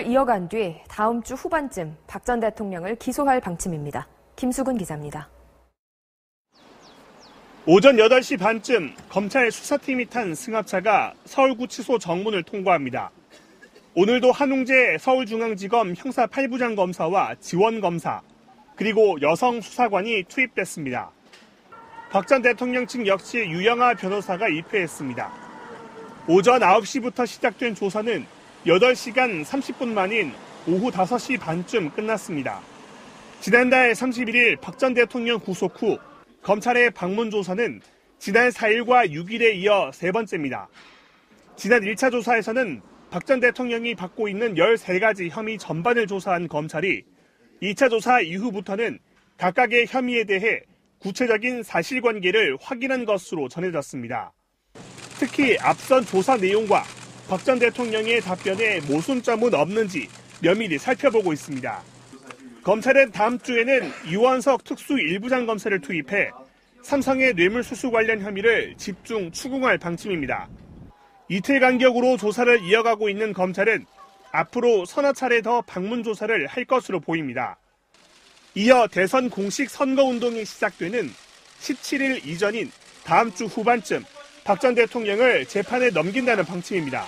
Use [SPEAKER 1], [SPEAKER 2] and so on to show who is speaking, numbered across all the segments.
[SPEAKER 1] 이어간 뒤 다음 주 후반쯤 박 전 대통령을 기소할 방침입니다. 김수근 기자입니다.
[SPEAKER 2] 오전 8시 반쯤 검찰 수사팀이 탄 승합차가 서울구치소 정문을 통과합니다. 오늘도 한웅재 서울중앙지검 형사 8부장 검사와 지원검사, 그리고 여성 수사관이 투입됐습니다. 박 전 대통령 측 역시 유영하 변호사가 입회했습니다. 오전 9시부터 시작된 조사는 8시간 30분 만인 오후 5시 반쯤 끝났습니다. 지난달 31일 박 전 대통령 구속 후 검찰의 방문 조사는 지난 4일과 6일에 이어 세 번째입니다. 지난 1차 조사에서는 박 전 대통령이 받고 있는 13가지 혐의 전반을 조사한 검찰이 2차 조사 이후부터는 각각의 혐의에 대해 구체적인 사실관계를 확인한 것으로 전해졌습니다. 특히 앞선 조사 내용과 박 전 대통령의 답변에 모순점은 없는지 면밀히 살펴보고 있습니다. 검찰은 다음 주에는 유원석 특수 1부장 검사를 투입해 삼성의 뇌물수수 관련 혐의를 집중 추궁할 방침입니다. 이틀 간격으로 조사를 이어가고 있는 검찰은 앞으로 서너 차례 더 방문 조사를 할 것으로 보입니다. 이어 대선 공식 선거운동이 시작되는 17일 이전인 다음 주 후반쯤 박 전 대통령을 재판에 넘긴다는 방침입니다.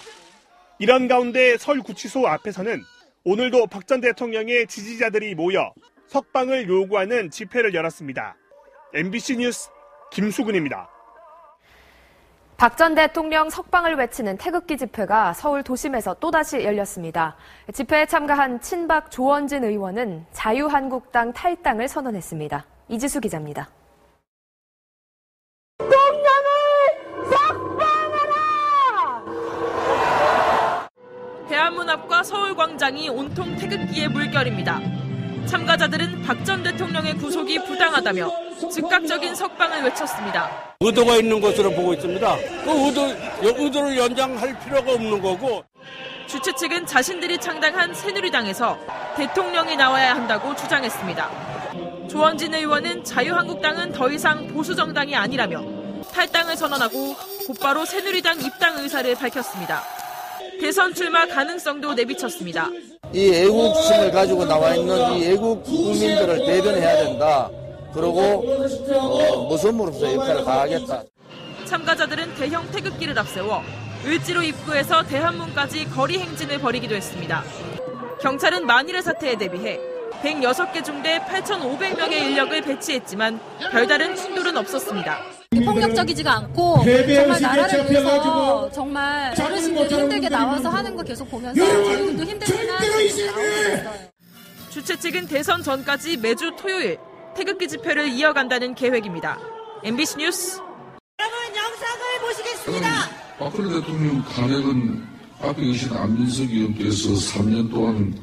[SPEAKER 2] 이런 가운데 서울구치소 앞에서는 오늘도 박 전 대통령의 지지자들이 모여 석방을 요구하는 집회를 열었습니다. MBC 뉴스 김수근입니다.
[SPEAKER 1] 박 전 대통령 석방을 외치는 태극기 집회가 서울 도심에서 또다시 열렸습니다. 집회에 참가한 친박 조원진 의원은 자유한국당 탈당을 선언했습니다. 이지수 기자입니다.
[SPEAKER 3] 대한문 앞과 서울광장이 온통 태극기의 물결입니다. 참가자들은 박 전 대통령의 구속이 부당하다며 즉각적인 석방을 외쳤습니다.
[SPEAKER 4] 의도가 있는 것으로 보고 있습니다. 그 의도를 연장할 필요가 없는 거고.
[SPEAKER 3] 주최 측은 자신들이 창당한 새누리당에서 대통령이 나와야 한다고 주장했습니다. 조원진 의원은 자유한국당은 더 이상 보수정당이 아니라며 탈당을 선언하고 곧바로 새누리당 입당 의사를 밝혔습니다. 대선 출마 가능성도 내비쳤습니다.
[SPEAKER 5] 이 애국심을 가지고 나와 있는 이 애국 국민들을 대변해야 된다. 그리고 모섬으로서 역할을 다하겠다.
[SPEAKER 3] 참가자들은 대형 태극기를 앞세워 을지로 입구에서 대한문까지 거리 행진을 벌이기도 했습니다. 경찰은 만일의 사태에 대비해 106개 중대 8,500명의 인력을 배치했지만 별다른 충돌은 없었습니다.
[SPEAKER 6] 폭력적이지가 않고 정말 나라를 위해서 정말 어르신들이 힘들게 나와서 하는 거 계속 보면서 저희들도 힘들지만 나오고 있어요.
[SPEAKER 3] 주최 측은 대선 전까지 매주 토요일 태극기 집회를 이어간다는 계획입니다. MBC 뉴스.
[SPEAKER 7] 여러분 영상을 보시겠습니다.
[SPEAKER 8] 박근혜 대통령 탄핵은 앞에 계신 안민석 의원께서 3년 동안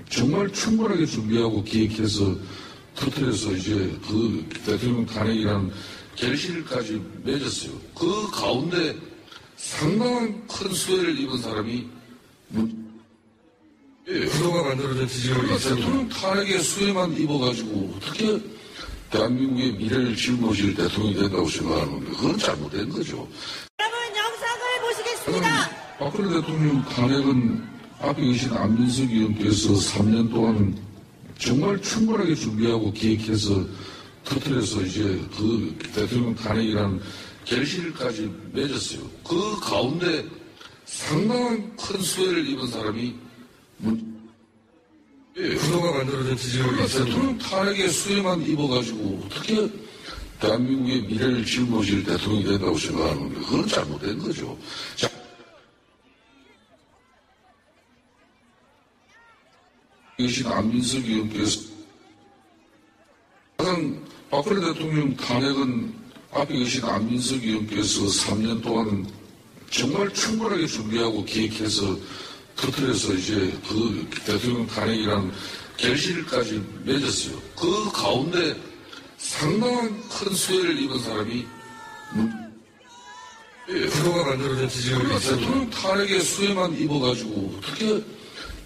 [SPEAKER 8] 정말 충분하게 준비하고 기획해서 터뜨려서 이제 그 대통령 탄핵이라는 결실까지 맺었어요. 그 가운데 상당한 큰 수혜를 입은 사람이
[SPEAKER 9] 그동안 만들어진 지지율이
[SPEAKER 8] 대통령 탄핵의 수혜만 입어가지고 어떻게 대한민국의 미래를 짊어질 대통령이 된다고 생각하는데 그건 잘못된 거죠.
[SPEAKER 7] 여러분 영상을 보시겠습니다.
[SPEAKER 8] 박근혜 대통령 탄핵은 앞에 계신 안민석 의원께서 3년 동안 정말 충분하게 준비하고 기획해서 터뜨려서 이제 그 대통령 탄핵이라는 결실까지 맺었어요. 그 가운데 상당한 큰 수혜를 입은 사람이
[SPEAKER 9] 그동안 만들어진 지지율이
[SPEAKER 8] 대통령 탄핵의 수혜만 입어가지고 어떻게 대한민국의 미래를 짊어질 대통령이 된다고 생각하는데 그건 잘못된 거죠. 자. 계신 안민석 의원께서 가장 박근혜 대통령 탄핵은 앞에 계신 안민석 의원께서 3년 동안 정말 충분하게 준비하고 기획해서 터뜨려서 이제 그 대통령 탄핵이라는 결실까지 맺었어요. 그 가운데 상당한 큰 수혜를 입은 사람이
[SPEAKER 9] 그동안 만들어진 지지율이
[SPEAKER 8] 대통령 탄핵의 수혜만 입어가지고 어떻게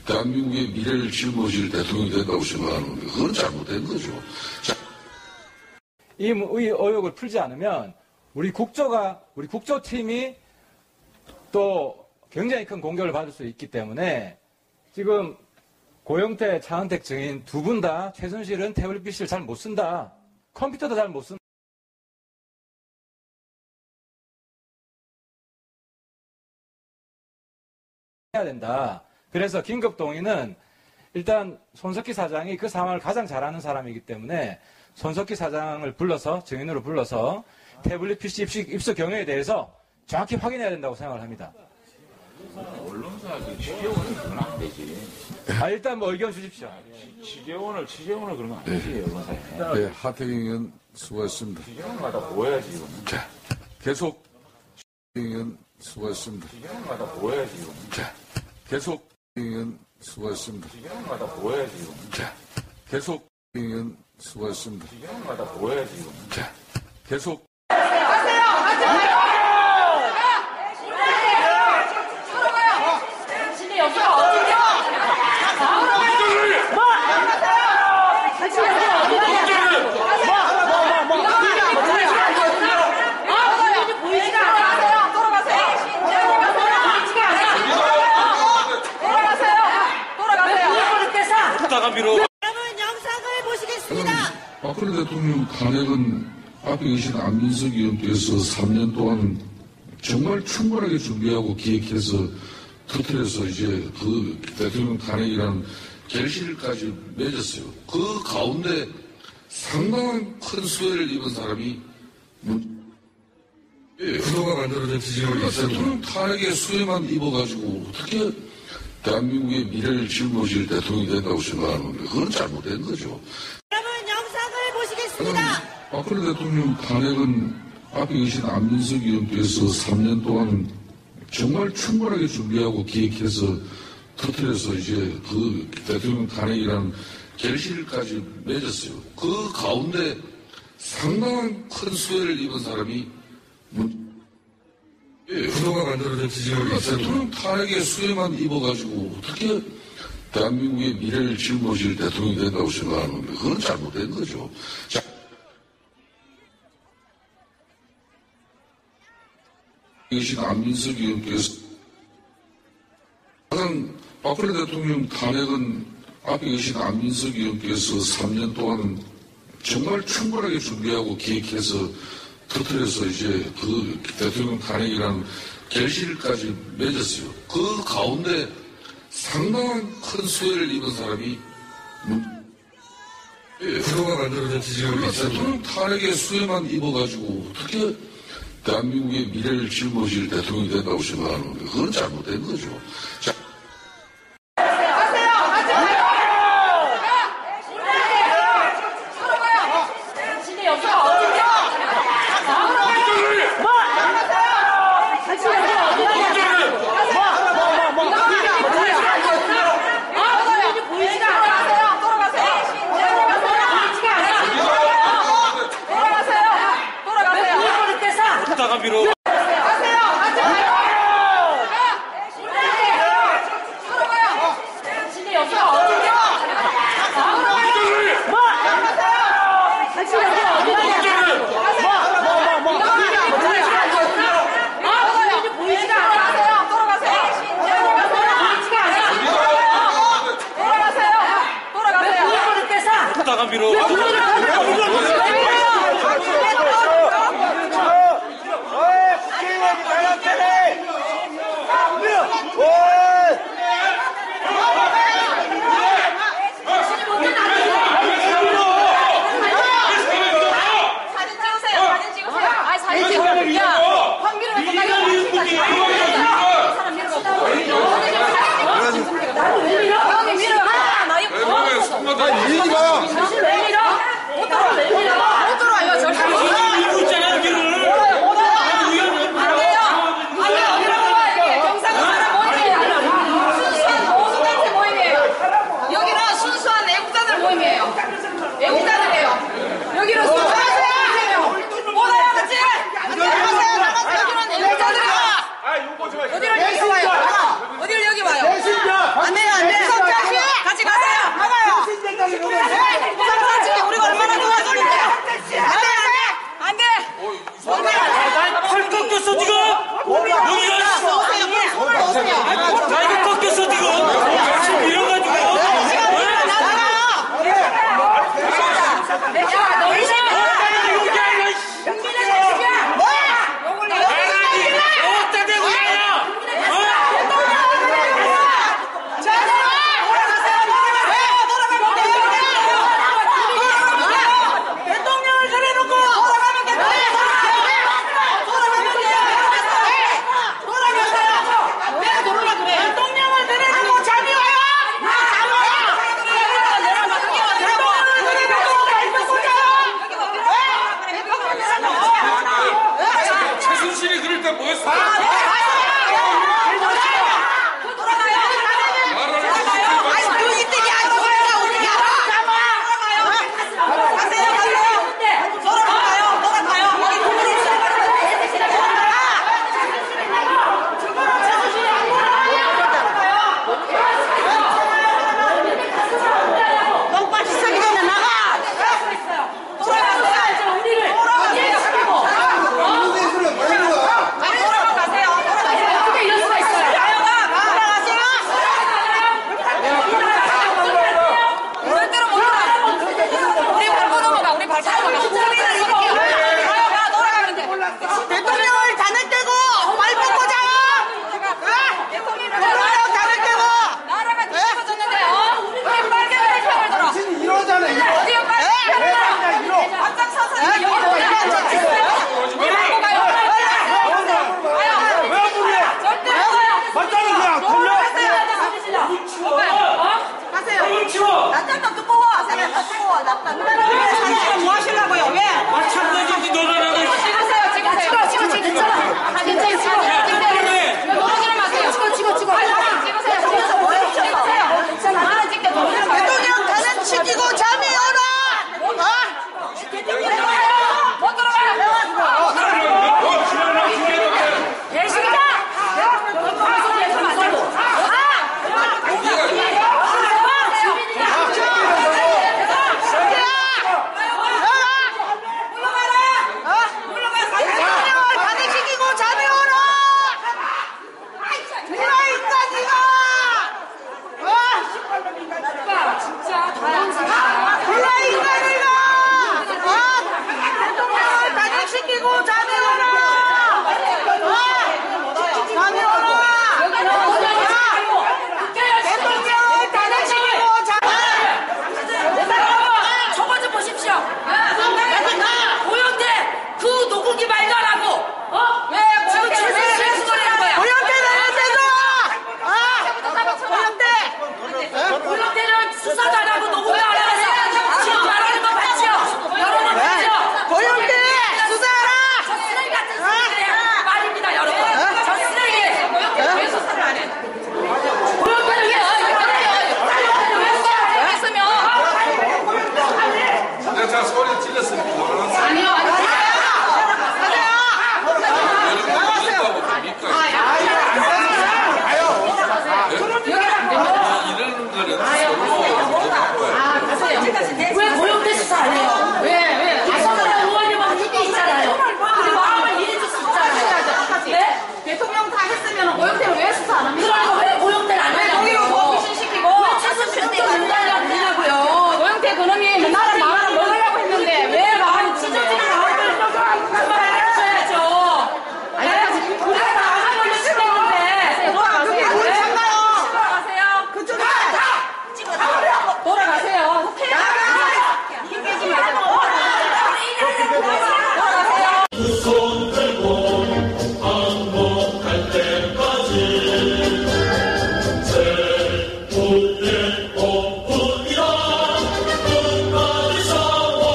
[SPEAKER 8] 대한민국의 미래를 짊어질 대통령이 된다고 생각하는데 그건 잘못된 거죠. 자.
[SPEAKER 10] 이 의혹을 풀지 않으면 우리 국조팀이 또 굉장히 큰 공격을 받을 수 있기 때문에 지금 고영태, 차은택 증인 두 분 다 최순실은 태블릿 PC를 잘 못 쓴다. 컴퓨터도 잘 못 쓴다. 해야 된다. 그래서 긴급동의는 일단 손석희 사장이 그 상황을 가장 잘 아는 사람이기 때문에 손석희 사장을 불러서 증인으로 불러서 태블릿 PC 입수 경위에 대해서 정확히 확인해야 된다고 생각을 합니다.
[SPEAKER 11] 언론사한테 취재원을 그러면 안 되지.
[SPEAKER 10] 일단 뭐 의견 주십시오.
[SPEAKER 11] 취재원을 그러면 안 되지, 언론사에.
[SPEAKER 8] 네, 하태경 의원 수고하셨습니다.
[SPEAKER 11] 취재원마다 보여야지, 이거는.
[SPEAKER 8] 자, 계속 의원 수고하셨습니다.
[SPEAKER 11] 취재원마다 보여야지, 이거는.
[SPEAKER 8] 자, 계속 의원 수고하셨습니다.
[SPEAKER 11] 취재원마다 보여야지, 이거는.
[SPEAKER 8] 자, 계속 의원 수고하셨습니다.
[SPEAKER 11] 취재원마다 보여야지, 이거는.
[SPEAKER 8] 자, 계속
[SPEAKER 7] 여러분 영상을 보시겠습니다.
[SPEAKER 8] 박근혜 대통령 탄핵은 앞에 안민석 의원께서 3년 동안 정말 충분하게 준비하고 기획해서 터뜨려서 이제 그 대통령 탄핵이라는 결실까지 맺었어요. 그 가운데 상당한 큰 수혜를 입은 사람이
[SPEAKER 9] 구도가 만들어진 지지율이 있습니다.
[SPEAKER 8] 대통령 탄핵의 수혜만 입어가지고 어떻게 대한민국의 미래를 짊어질 대통령이 된다고 생각하는데 그건 잘못된 거죠.
[SPEAKER 7] 여러분 영상을 보시겠습니다.
[SPEAKER 8] 박근혜 대통령 탄핵은 앞에 계신 안민석 의원께서 3년 동안 정말 충분하게 준비하고 기획해서 터뜨려서 이제 그 대통령 탄핵이라는 결실까지 맺었어요. 그 가운데 상당한 큰 수혜를 입은 사람이
[SPEAKER 9] 구도가 만들어진 지지율이 있습니다.
[SPEAKER 8] 대통령 탄핵의 수혜만 입어가지고 어떻게 대한민국의 미래를 짊어질 대통령이 된다고 생각하는데 그건 잘못된 거죠. 자, 계신 안민석 의원께서 가장 박근혜 대통령 탄핵은 앞에 계신 안민석 의원께서 3년 동안 정말 충분하게 준비하고 기획해서 터뜨려서 이제 그 대통령 탄핵이라는 결실까지 맺었어요. 그 가운데 상당한 큰 수혜를 입은 사람이
[SPEAKER 9] 구도가 만들어진 지지율이 있습니다.
[SPEAKER 8] 대통령 탄핵의 수혜만 입어가지고 어떻게 대한민국의 미래를 짊어질 대통령이 된다고 생각하는데 그건 잘못된 거죠. 자,
[SPEAKER 7] 뭐 하시려고요? 왜?
[SPEAKER 4] 마찬가지지 너는
[SPEAKER 6] 찍으세요. 괜찮아. 사진 찍으세요. 넘어지지 마세요. 찍으세요. 하나 찍게 넘어지지 마세요.
[SPEAKER 7] 대통령 가는 시키고 잠이 오라.
[SPEAKER 6] 못 들어가요. 왜 고용태 수사 안 해요? 왜? 아서면 의원님은 힘이 있잖아요. 우리 마음을 이해해 줄 수 있잖아요. 네? 대통령 다 했으면 고용태를 왜 수사 안 합니까? 그러니까 왜 고용태를 안 하냐고요? 거기로 고기신시키고 왜 최순실도 문제하려고 그러냐고요? 고용태 그놈이 나라 마음을 먹으려고 했는데 왜 마음이 찢어지는 마음을 한번 해주셔야죠. 아니, 우리가 다 하는 걸로 시켰는데 돌아가세요. 돌아가세요. 그쪽에 돌아가세요. 힘내지 말고 돌아가세요.
[SPEAKER 12] 손 들고 항복할 때까지 제국의 복분이라 끝까지 싸워라.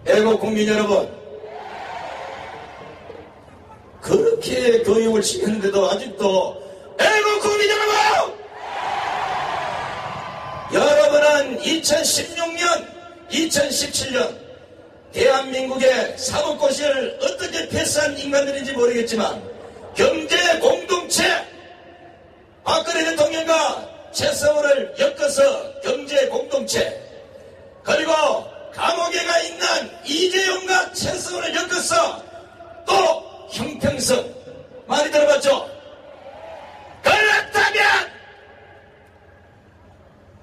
[SPEAKER 13] 애국 국민 여러분, 그렇게 교육을 시켰는데도 아직도 애국 국민 여러분, 여러분은 2016년, 2017년 대한민국의 사법고시를 어떻게 패스한 인간들인지 모르겠지만 경제 공동체, 박근혜 대통령과 최서원을 엮어서 경제 공동체, 그리고 감옥에 가 있는 이재용과 최서원을 엮어서 또 형평성, 많이 들어봤죠? 그렇다면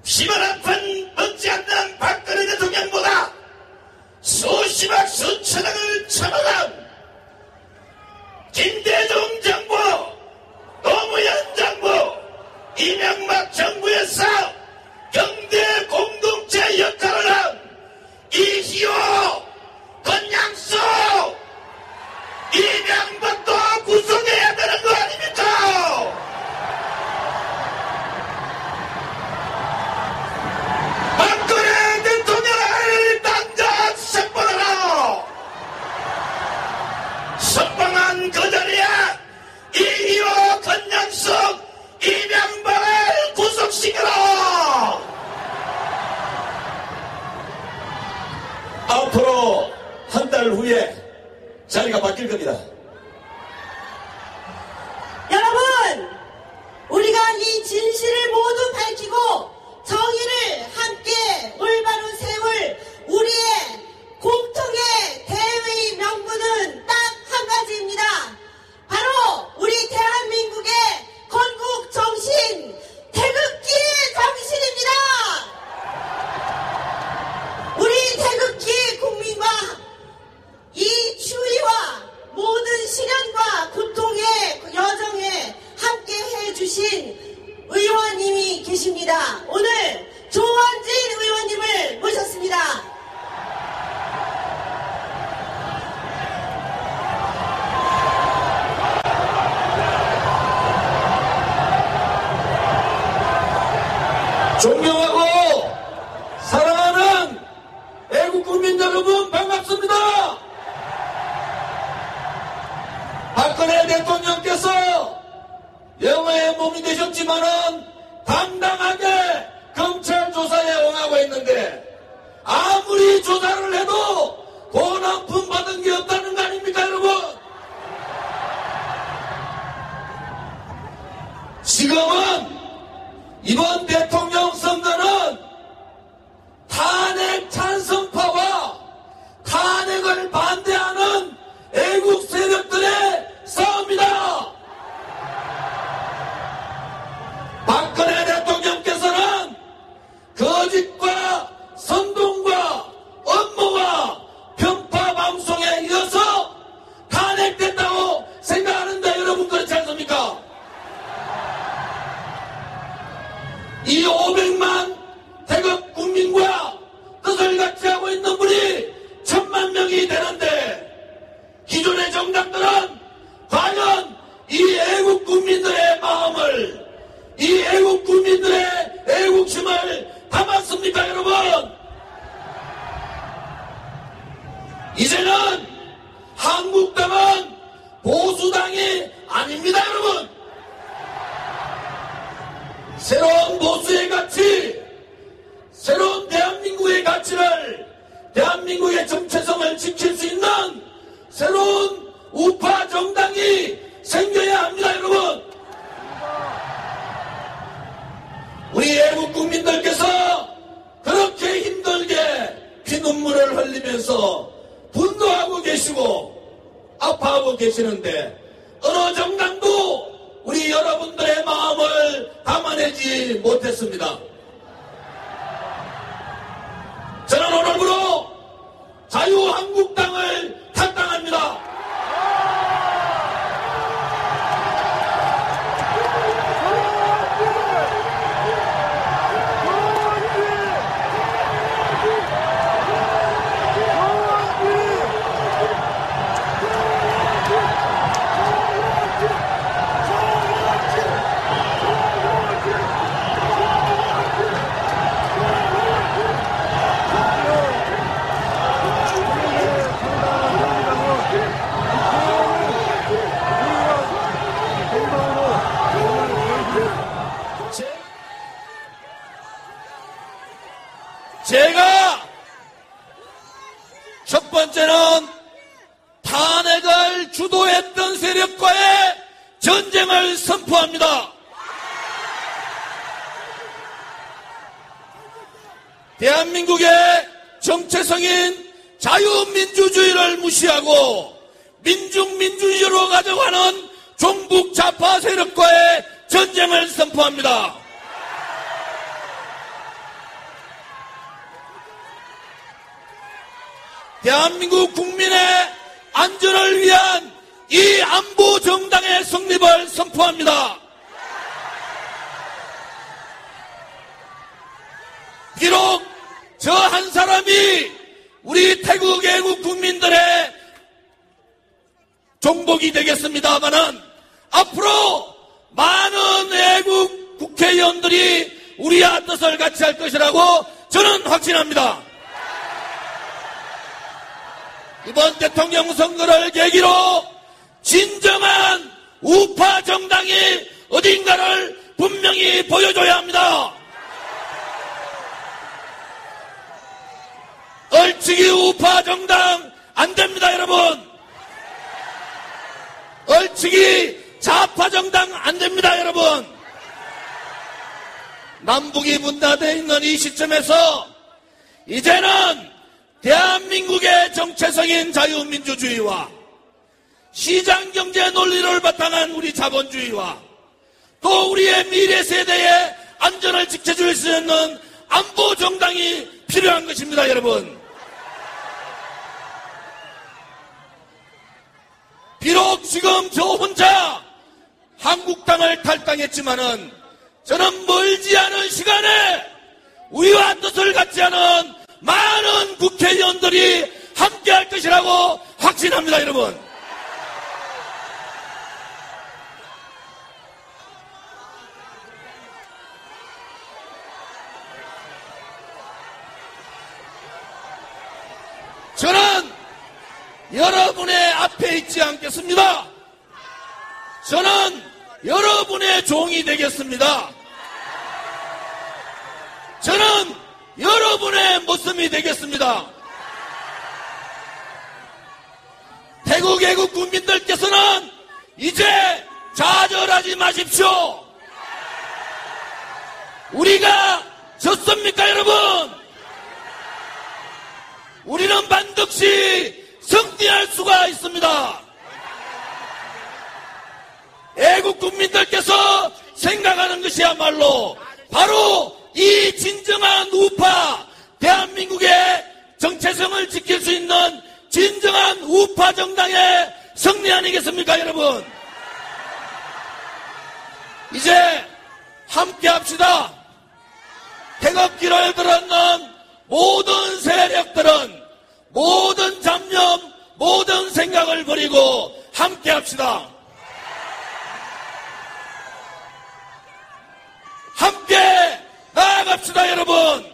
[SPEAKER 13] 10원 한 푼 먹지 않는 박근혜 대통령보다 수십억 수천억을 처먹은 김대중 정부, 노무현 정부, 이명박 정부에서 경제 공동체 역할을 한 이희호, 권양수, 이명박도 구속해야 되는 거 아닙니까? 박근혜 대통령을 당장 석방하라! 석방한 그 자리에 이희호, 권양숙, 이명박을 구속시켜라! 앞으로 한 달 후에 자리가 바뀔 겁니다.
[SPEAKER 7] 여러분, 우리가 이 진실을 모두 밝히고 정의를 함께 올바로 세울 우리의 공통의 대의의 명분은 딱 한 가지입니다. 바로 우리 대한민국의 건국 정신, 태극기 정신입니다. 우리 태극기 국민과 이 추위와 모든 시련과 고통의 여정에 함께 해주신 의원님이 계십니다. 오늘 조원진 의원님을 모셨습니다.
[SPEAKER 13] 존경하고 국민들께서 영화의 몸이 되셨지만은 당당하게 검찰 조사에 응하고 있는데 아무리 조사를 해도 돈 한 푼 받은 게 없다는 거 아닙니까, 여러분? 지금은 이번 대통령 선거는 탄핵 찬성파와 탄핵을 반대하는 애국 세력들의 싸움이다. 박근혜 대통령께서는 거짓과 선동과 업무와 편파 방송에 이어서 탄핵됐다고 생각하는데 여러분 그렇지 않습니까? 이 500만 태극 국민과 뜻을 같이 하고 있는 분이 1000만 명이 되는데 기존의 정당들은 과연 이 애국 국민들의 마음을, 이 애국 국민들의 애국심을 담았습니까, 여러분? 이제는 한국당은 보수당이 아닙니다, 여러분. 새로운 보수의 가치, 새로운 대한민국의 가치를, 대한민국의 정체성을 지킬 수 있는 새로운 우파 정당이 생겨야 합니다, 여러분. 우리 애국 국민들께서 그렇게 힘들게 피눈물을 흘리면서 분노하고 계시고 아파하고 계시는데 어느 정당도 우리 여러분들의 마음을 담아내지 못했습니다. 저는 오늘부로 자유한국당을 탈당합니다. 제가 첫 번째는 탄핵을 주도했던 세력과의 전쟁을 선포합니다. 대한민국의 정체성인 자유민주주의를 무시하고 민중민주주의로 가져가는 종북 좌파 세력과의 전쟁을 선포합니다. 대한민국 국민의 안전을 위한 이 안보 정당의 성립을 선포합니다. 비록 저 한 사람이 우리 태국 애국 국민들의 종복이 되겠습니다마는 앞으로 많은 애국 국회의원들이 우리와 뜻을 같이 할 것이라고 저는 확신합니다. 이번 대통령 선거를 계기로 진정한 우파 정당이 어딘가를 분명히 보여줘야 합니다. 얼치기 우파 정당 안 됩니다, 여러분. 얼치기 좌파 정당 안 됩니다, 여러분. 남북이 분단되어 있는 이 시점에서 이제는 대한민국의 정체성인 자유민주주의와 시장경제 논리를 바탕한 우리 자본주의와 또 우리의 미래 세대의 안전을 지켜줄 수 있는 안보 정당이 필요한 것입니다, 여러분. 비록 지금 저 혼자 한국당을 탈당했지만은 저는 멀지 않은 시간에 우리와 뜻을 같이 하는 많은 국회의원들이 함께할 것이라고 확신합니다, 여러분. 저는 여러분의 앞에 있지 않겠습니다. 저는 여러분의 종이 되겠습니다. 저는 여러분의 모습이 되겠습니다. 태국 애국 국민들께서는 이제 좌절하지 마십시오. 우리가 졌습니까, 여러분? 우리는 반드시 승리할 수가 있습니다. 애국 국민들께서 생각하는 것이야말로 바로 이 진정한 우파, 대한민국의 정체성을 지킬 수 있는 진정한 우파 정당의 승리 아니겠습니까, 여러분? 이제 함께 합시다. 태극기를 들었는 모든 세력들은 모든 잡념, 모든 생각을 버리고 함께 합시다. 함께 나아갑시다, 여러분.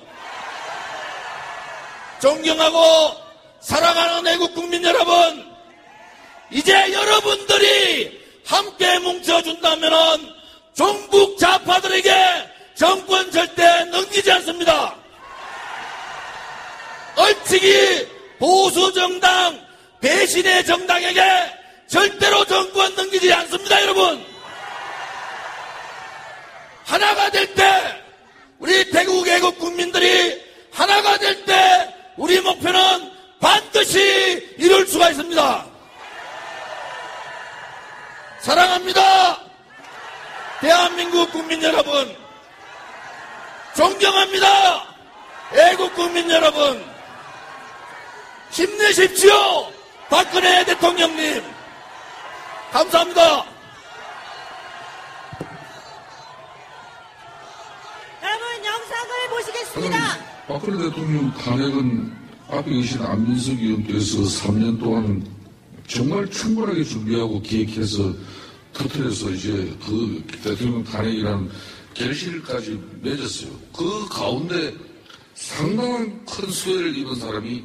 [SPEAKER 13] 존경하고 사랑하는 애국 국민 여러분, 이제 여러분들이 함께 뭉쳐준다면 종북 좌파들에게 정권 절대 넘기지 않습니다. 얼치기 보수 정당, 배신의 정당에게 절대로 정권 넘기지 않습니다, 여러분. 하나가 될 때, 우리 태국 애국 국민들이 하나가 될 때 우리 목표는 반드시 이룰 수가 있습니다. 사랑합니다. 대한민국 국민 여러분, 존경합니다. 애국 국민 여러분, 힘내십시오. 박근혜 대통령님, 감사합니다.
[SPEAKER 7] 여러분, 영상을 보시겠습니다.
[SPEAKER 8] 박근혜 대통령 탄핵은 앞에 계신 안민석 의원께서 3년 동안 정말 충분하게 준비하고 기획해서 터뜨려서 이제 그 대통령 탄핵이라는 결실까지 맺었어요. 그 가운데 상당한 큰 수혜를 입은 사람이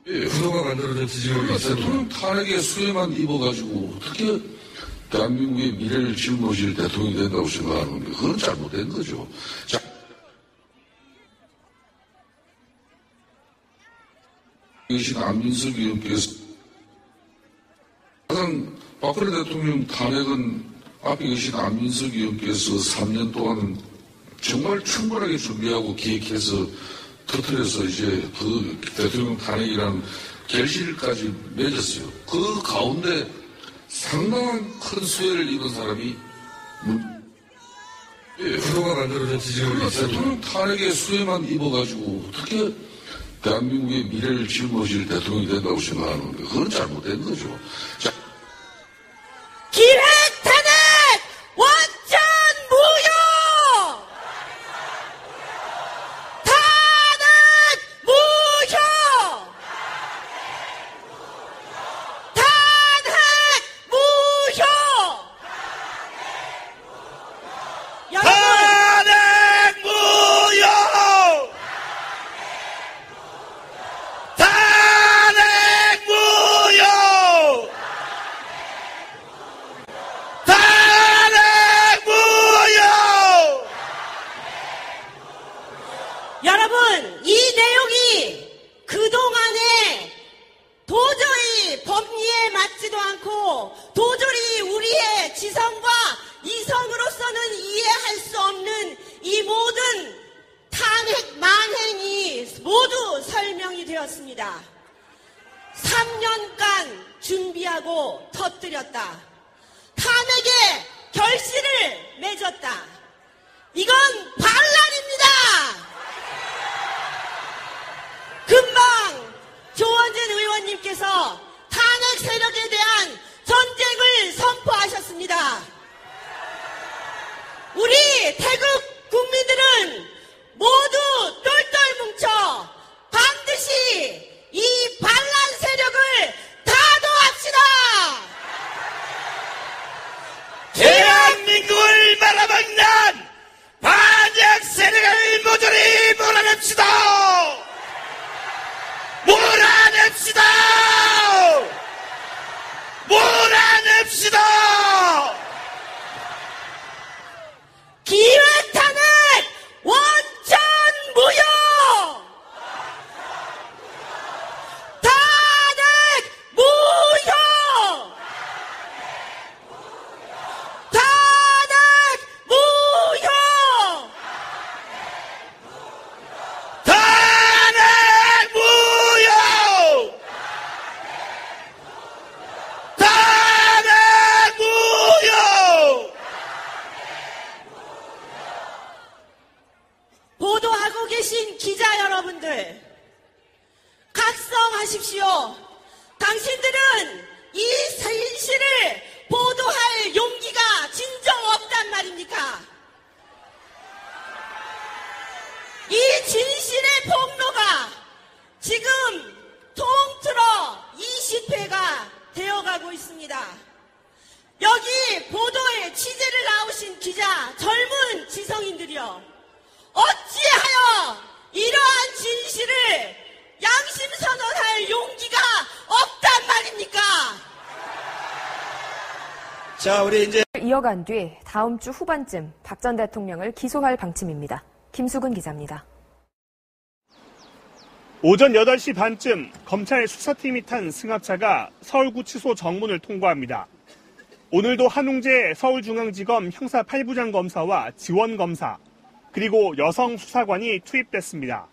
[SPEAKER 9] 구도가 만들어진 지지율이 있어요.
[SPEAKER 8] 대통령 탄핵의 수혜만 입어가지고 어떻게 대한민국의 미래를 짊어질 대통령이 된다고 생각하는 게 그건 잘못된 거죠. 자, 계신 안민석 의원께서 가장 박근혜 대통령 탄핵은 앞에 계신 안민석 의원께서 3년 동안 정말 충분하게 준비하고 기획해서 터뜨려서 이제 그 대통령 탄핵이라는 결실까지 맺었어요. 그 가운데 상당한 큰 수혜를 입은 사람이
[SPEAKER 9] 구도가 만들어진 지지율이 있어요.
[SPEAKER 8] 대통령 탄핵의 수혜만 입어가지고 어떻게 대한민국의 미래를 짊어질 대통령이 된다고 생각하는 게 그건 잘못된 거죠. 자,
[SPEAKER 7] 기획 탄핵 완전 무효! 탄핵 무효! 탄핵 무효! 여러분,
[SPEAKER 13] 탄핵 무효! 탄핵 무효! 탄핵 무효!
[SPEAKER 7] 여러분, 이 내용이 그동안에 도저히 법리에 맞지도 않고 도저히 우리의 지성과 이성으로서는 이해할 수 없는 이 모든 탄핵 만행이 모두 설명이 되었습니다. 3년간 준비하고 터뜨렸다. 탄핵의 결실을 맺었다. 이건 반란입니다. 금방 조원진 의원님께서 탄핵 세력에 대한 전쟁을 선포하셨습니다. 우리 태국 국민들은 모두 똘똘 뭉쳐 반드시 이 반란 세력을 타도합시다.
[SPEAKER 13] 대한민국을 말아먹는 반역 세력을 모조리 몰아냅시다! 몰아냅시다! 몰아냅시다!
[SPEAKER 7] 계신 기자 여러분들, 각성하십시오. 당신들은 이 진실을 보도할 용기가 진정 없단 말입니까? 이 진실의 폭로가 지금 통틀어 20회가 되어가고 있습니다. 여기 보도에 취재를 나오신 기자, 젊은 지성인들이여, 어찌하여 이러한 진실을 양심선언할 용기가 없단 말입니까?
[SPEAKER 5] 자, 우리 이제
[SPEAKER 1] 이어간 뒤 다음 주 후반쯤 박 전 대통령을 기소할 방침입니다. 김수근 기자입니다.
[SPEAKER 2] 오전 8시 반쯤 검찰 수사팀이 탄 승합차가 서울구치소 정문을 통과합니다. 오늘도 한웅재 서울중앙지검 형사 8부장 검사와 지원검사, 그리고 여성 수사관이 투입됐습니다.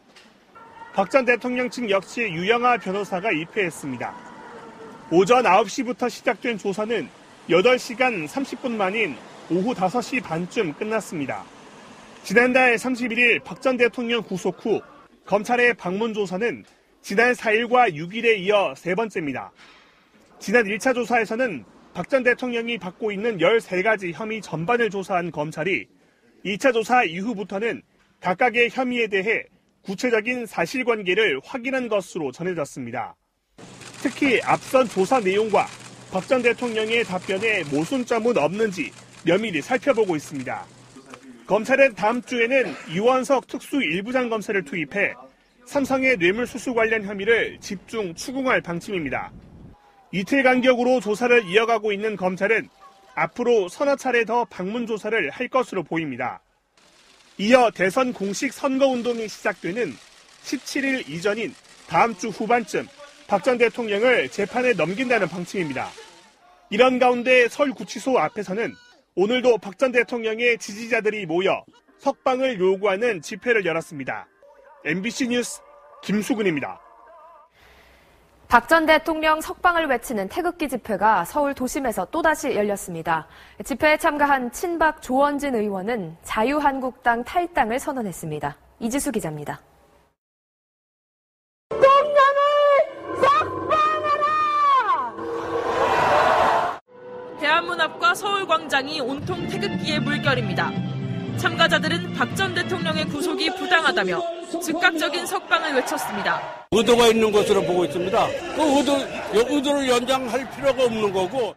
[SPEAKER 2] 박 전 대통령 측 역시 유영하 변호사가 입회했습니다. 오전 9시부터 시작된 조사는 8시간 30분 만인 오후 5시 반쯤 끝났습니다. 지난달 31일 박 전 대통령 구속 후 검찰의 방문 조사는 지난 4일과 6일에 이어 세 번째입니다. 지난 1차 조사에서는 박 전 대통령이 받고 있는 13가지 혐의 전반을 조사한 검찰이 2차 조사 이후부터는 각각의 혐의에 대해 구체적인 사실관계를 확인한 것으로 전해졌습니다. 특히 앞선 조사 내용과 박 전 대통령의 답변에 모순점은 없는지 면밀히 살펴보고 있습니다. 검찰은 다음 주에는 이원석 특수 1부장 검사를 투입해 삼성의 뇌물수수 관련 혐의를 집중 추궁할 방침입니다. 이틀 간격으로 조사를 이어가고 있는 검찰은 앞으로 서너 차례 더 방문 조사를 할 것으로 보입니다. 이어 대선 공식 선거운동이 시작되는 17일 이전인 다음 주 후반쯤 박 전 대통령을 재판에 넘긴다는 방침입니다. 이런 가운데 서울구치소 앞에서는 오늘도 박 전 대통령의 지지자들이 모여 석방을 요구하는 집회를 열었습니다. MBC 뉴스 김수근입니다.
[SPEAKER 1] 박 전 대통령 석방을 외치는 태극기 집회가 서울 도심에서 또다시 열렸습니다. 집회에 참가한 친박 조원진 의원은 자유한국당 탈당을 선언했습니다. 이지수 기자입니다.
[SPEAKER 7] 대통령을 석방하라!
[SPEAKER 3] 대한문 앞과 서울광장이 온통 태극기의 물결입니다. 참가자들은 박 전 대통령의 구속이 부당하다며 즉각적인 석방을 외쳤습니다.
[SPEAKER 4] 의도가 있는 것으로 보고 있습니다. 그 의도를 연장할 필요가 없는 거고.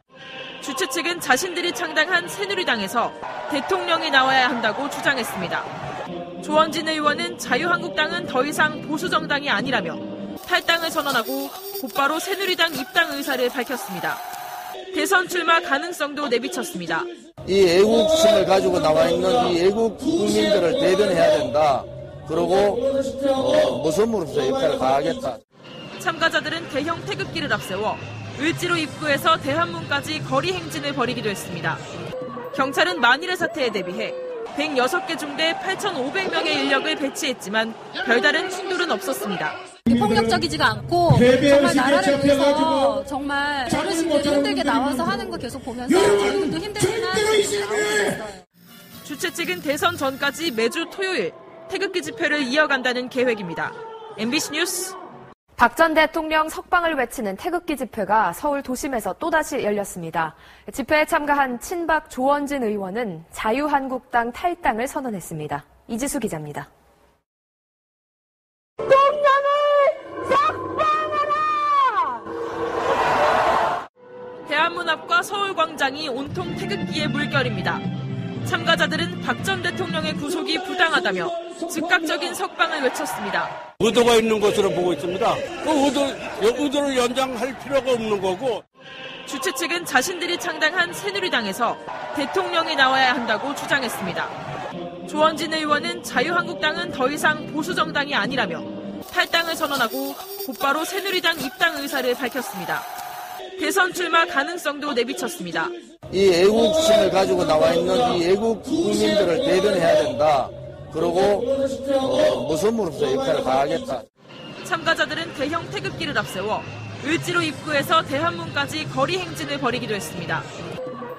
[SPEAKER 3] 주최 측은 자신들이 창당한 새누리당에서 대통령이 나와야 한다고 주장했습니다. 조원진 의원은 자유한국당은 더 이상 보수정당이 아니라며 탈당을 선언하고 곧바로 새누리당 입당 의사를 밝혔습니다. 대선 출마 가능성도 내비쳤습니다.
[SPEAKER 5] 이 애국심을 가지고 나와 있는 이 애국 국민들을 대변해야 된다. 그리고 모섬으로서 역할을 다하겠다.
[SPEAKER 3] 참가자들은 대형 태극기를 앞세워 을지로 입구에서 대한문까지 거리 행진을 벌이기도 했습니다. 경찰은 만일의 사태에 대비해 106개 중대 8,500명의 인력을 배치했지만 별다른 충돌은 없었습니다.
[SPEAKER 14] 폭력적이지가 않고 정말 나라를 위해서 정말 어르신들이 힘들게 나와서 하는 거 계속 보면서 저희들도 힘들지만 나오고 있어요.
[SPEAKER 3] 주최 측은 대선 전까지 매주 토요일 태극기 집회를 이어간다는 계획입니다. MBC 뉴스
[SPEAKER 1] 박 전 대통령 석방을 외치는 태극기 집회가 서울 도심에서 또다시 열렸습니다. 집회에 참가한 친박 조원진 의원은 자유한국당 탈당을 선언했습니다. 이지수 기자입니다.
[SPEAKER 7] 대통령을 석방하라!
[SPEAKER 3] 대한문 앞과 서울광장이 온통 태극기의 물결입니다. 참가자들은 박 전 대통령의 구속이 부당하다며 즉각적인 석방을 외쳤습니다.
[SPEAKER 4] 의도가 있는 것으로 보고 있습니다. 그 의도를 연장할 필요가 없는 거고.
[SPEAKER 3] 주최 측은 자신들이 창당한 새누리당에서 대통령이 나와야 한다고 주장했습니다. 조원진 의원은 자유한국당은 더 이상 보수정당이 아니라며 탈당을 선언하고 곧바로 새누리당 입당 의사를 밝혔습니다. 대선 출마 가능성도 내비쳤습니다.
[SPEAKER 5] 이 애국심을 가지고 나와 있는 이 애국 국민들을 대변해야 된다. 그리고 모섬으로서 역할을 다하겠다.
[SPEAKER 3] 참가자들은 대형 태극기를 앞세워 을지로 입구에서 대한문까지 거리 행진을 벌이기도 했습니다.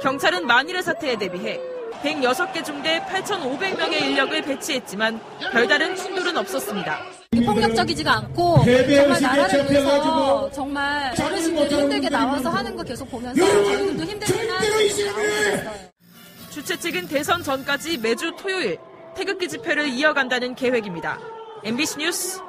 [SPEAKER 3] 경찰은 만일의 사태에 대비해 106개 중대 8,500명의 인력을 배치했지만 별다른 충돌은 없었습니다.
[SPEAKER 14] 폭력적이지가 않고 정말 나라를 위해서 정말 어르신들이 힘들게 나와서 하는 거 계속 보면서 저희들도 힘들지만 나오고 있어요.
[SPEAKER 3] 주최 측은 대선 전까지 매주 토요일 태극기 집회를 이어간다는 계획입니다. MBC 뉴스